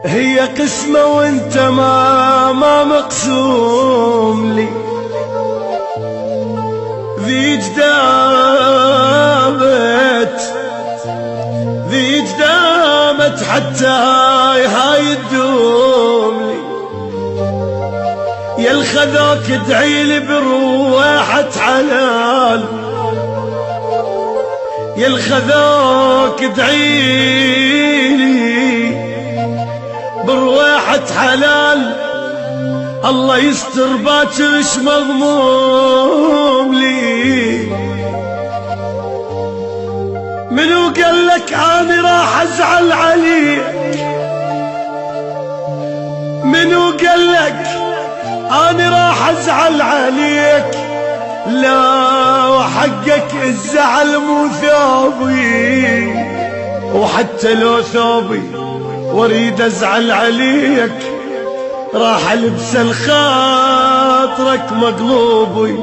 هي قسمة وانت ما مقسوم لي. ذي جدامت حتى هاي تدوم لي. يا الخذاك ادعيلي بروحة حلال، يا الخذاك ادعيلي بروحة حلال. الله يستر باكرش مضموم لي. منو قالك اني راح ازعل عليك؟ منو قالك اني راح ازعل عليك؟ لا وحقك الزعل مو ثوبي، وحتى لو ثوبي واريد ازعل عليك راح البس الخاطرك مقلوبي.